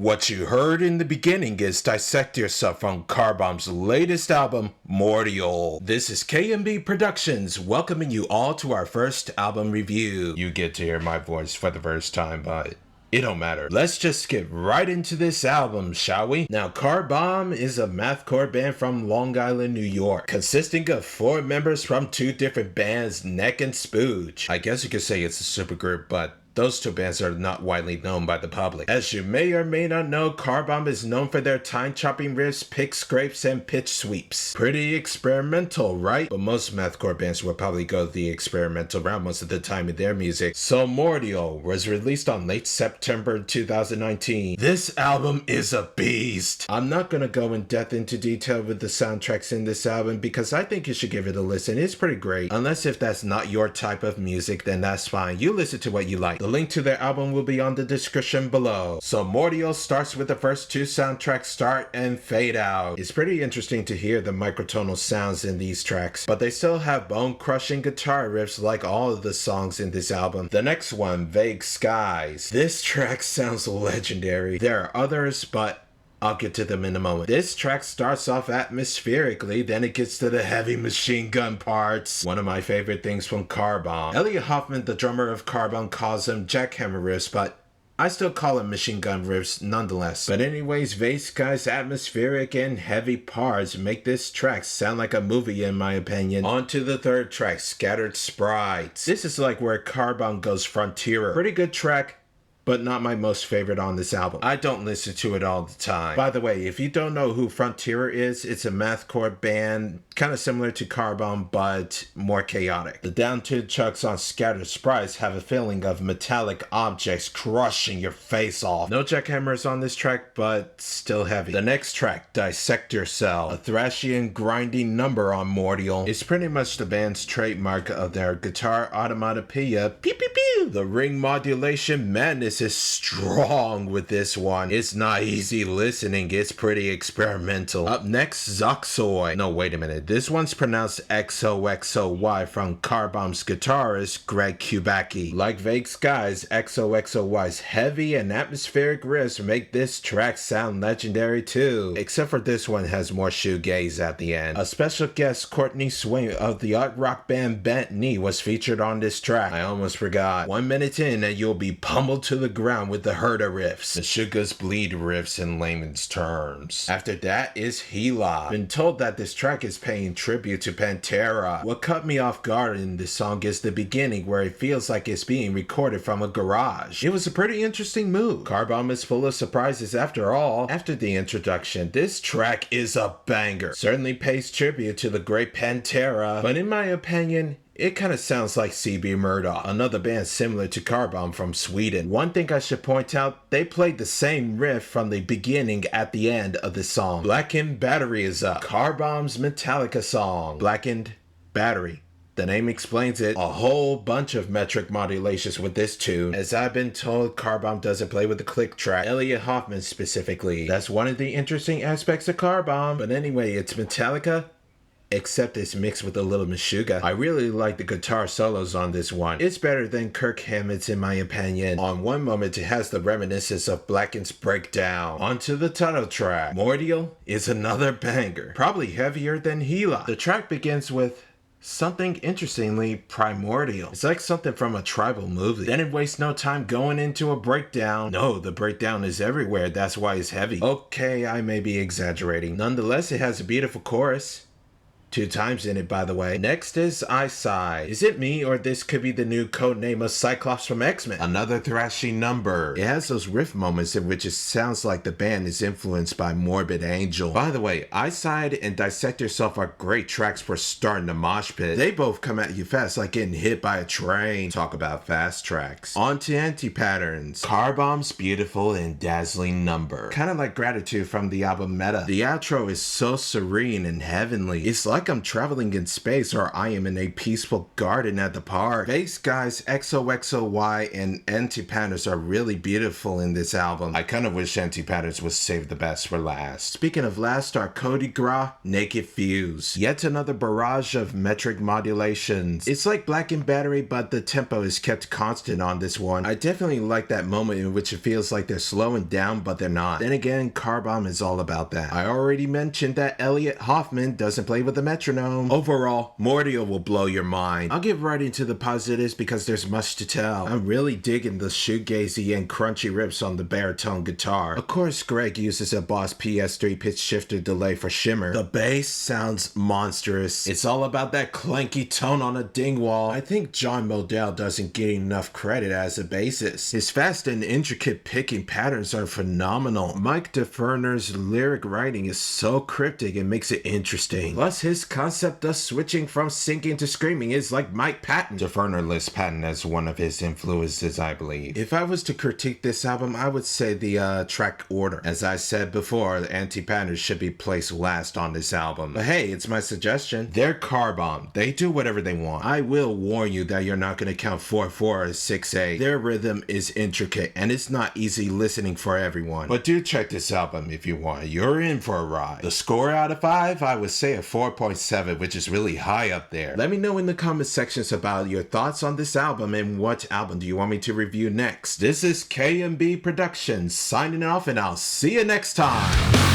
What you heard in the beginning is Dissect Yourself from Carbomb's latest album, Mordial. This is KMB Productions, welcoming you all to our first album review. You get to hear my voice for the first time, but it don't matter. Let's just get right into this album, shall we? Now, Carbomb is a mathcore band from Long Island, New York, consisting of 4 members from 2 different bands, Neck and Spooge. I guess you could say it's a supergroup, but those 2 bands are not widely known by the public. As you may or may not know, Carbomb is known for their time-chopping riffs, pick scrapes, and pitch sweeps. Pretty experimental, right? But most mathcore bands will probably go the experimental route most of the time in their music. So Mordial was released on late September 2019. This album is a beast. I'm not gonna go in depth into detail with the soundtracks in this album because I think you should give it a listen. It's pretty great. Unless if that's not your type of music, then that's fine. You listen to what you like. The link to their album will be on the description below. So Mordial starts with the first 2 soundtracks, Start and Fade Out. It's pretty interesting to hear the microtonal sounds in these tracks, but they still have bone-crushing guitar riffs like all of the songs in this album. The next one, Vague Skies. This track sounds legendary. There are others, but I'll get to them in a moment. This track starts off atmospherically, then it gets to the heavy machine gun parts. One of my favorite things from Carbomb. Elliot Hoffman, the drummer of Carbomb, calls them jackhammer riffs, but I still call them machine gun riffs nonetheless. But anyways, Vague Skies' atmospheric and heavy parts make this track sound like a movie in my opinion. On to the 3rd track, Scattered Sprites. This is like where Carbomb goes frontierer. Pretty good track, but not my most favorite on this album. I don't listen to it all the time. By the way, if you don't know who Frontierer is, it's a mathcore band kind of similar to Carbomb, but more chaotic. The down-tuned chucks on Scattered Sprites have a feeling of metallic objects crushing your face off. No jackhammers on this track, but still heavy. The next track, Dissect Yourself, a thrashy and grinding number on Mordial. It's pretty much the band's trademark of their guitar automatopoeia. Pew pew pew! The ring modulation madness is strong with this one. It's not easy listening, it's pretty experimental. Up next, Zoxoy. No, wait a minute. This one's pronounced XOXOY from Carbomb's guitarist Greg Kubacki. Like Vague Skies, XOXOY's heavy and atmospheric riffs make this track sound legendary too. Except for this one has more shoegaze at the end. A special guest, Courtney Swain of the art rock band Bent Knee, was featured on this track. I almost forgot. 1 minute in and you'll be pummeled to the ground with the Herda riffs. The Sugar's Bleed riffs in layman's terms. After that is Hela. Been told that this track is paying tribute to Pantera. What cut me off guard in this song is the beginning where it feels like it's being recorded from a garage. It was a pretty interesting move. Carbomb is full of surprises after all. After the introduction, this track is a banger. Certainly pays tribute to the great Pantera, but in my opinion, it kind of sounds like CB Murdoch, another band similar to Carbomb from Sweden. One thing I should point out, they played the same riff from the beginning at the end of the song. Blackened Battery is up. Carbomb's Metallica song. Blackened Battery. The name explains it. A whole bunch of metric modulations with this tune. As I've been told, Carbomb doesn't play with the click track. Elliot Hoffman specifically. That's one of the interesting aspects of Carbomb. But anyway, it's Metallica, except it's mixed with a little Meshuggah. I really like the guitar solos on this one. It's better than Kirk Hammett's in my opinion. On one moment it has the reminiscence of Blackened's Breakdown. Onto the title track. Mordial is another banger. Probably heavier than Hela. The track begins with something interestingly primordial. It's like something from a tribal movie. Then it wastes no time going into a breakdown. No, the breakdown is everywhere. That's why it's heavy. Okay, I may be exaggerating. Nonetheless, it has a beautiful chorus. 2 times in it, by the way. Next is I Sigh. Is it me, or this could be the new codename of Cyclops from X-Men? Another thrashy number. It has those riff moments in which it sounds like the band is influenced by Morbid Angel. By the way, I Sighed and Dissect Yourself are great tracks for starting a mosh pit. They both come at you fast like getting hit by a train. Talk about fast tracks. On to Anti-Patterns. Carbomb's beautiful and dazzling number. Kind of like Gratitude from the album Meta. The outro is so serene and heavenly. It's like like I'm traveling in space or I am in a peaceful garden at the park. Bass Guys, XOXOY, and Anti-Patterns are really beautiful in this album. I kind of wish Anti-Patterns was saved the best for last. Speaking of last are Cody Gras, Naked Fuse. Yet another barrage of metric modulations. It's like Black and Battery, but the tempo is kept constant on this one. I definitely like that moment in which it feels like they're slowing down, but they're not. Then again, Car Bomb is all about that. I already mentioned that Elliot Hoffman doesn't play with a metronome. Overall, Mordial will blow your mind. I'll get right into the positives because there's much to tell. I'm really digging the shoegazy and crunchy riffs on the baritone guitar. Of course, Greg uses a Boss PS3 pitch shifter delay for shimmer. The bass sounds monstrous. It's all about that clanky tone on a dingwall. I think John Mordial doesn't get enough credit as a bassist. His fast and intricate picking patterns are phenomenal. Mike DeFerner's lyric writing is so cryptic and makes it interesting. Plus, his concept of switching from singing to screaming is like Mike Patton. DeFerner lists Patton as one of his influences, I believe. If I was to critique this album, I would say the track order. As I said before, the Anti-Patterns should be placed last on this album. But hey, it's my suggestion. They're Car Bomb. They do whatever they want. I will warn you that you're not going to count 4/4 or 6/8. Their rhythm is intricate and it's not easy listening for everyone. But do check this album if you want. You're in for a ride. The score out of 5, I would say a 4.7, which is really high up there. Let me know in the comment sections about your thoughts on this album and what album do you want me to review next. This is KMB Productions signing off, and I'll see you next time.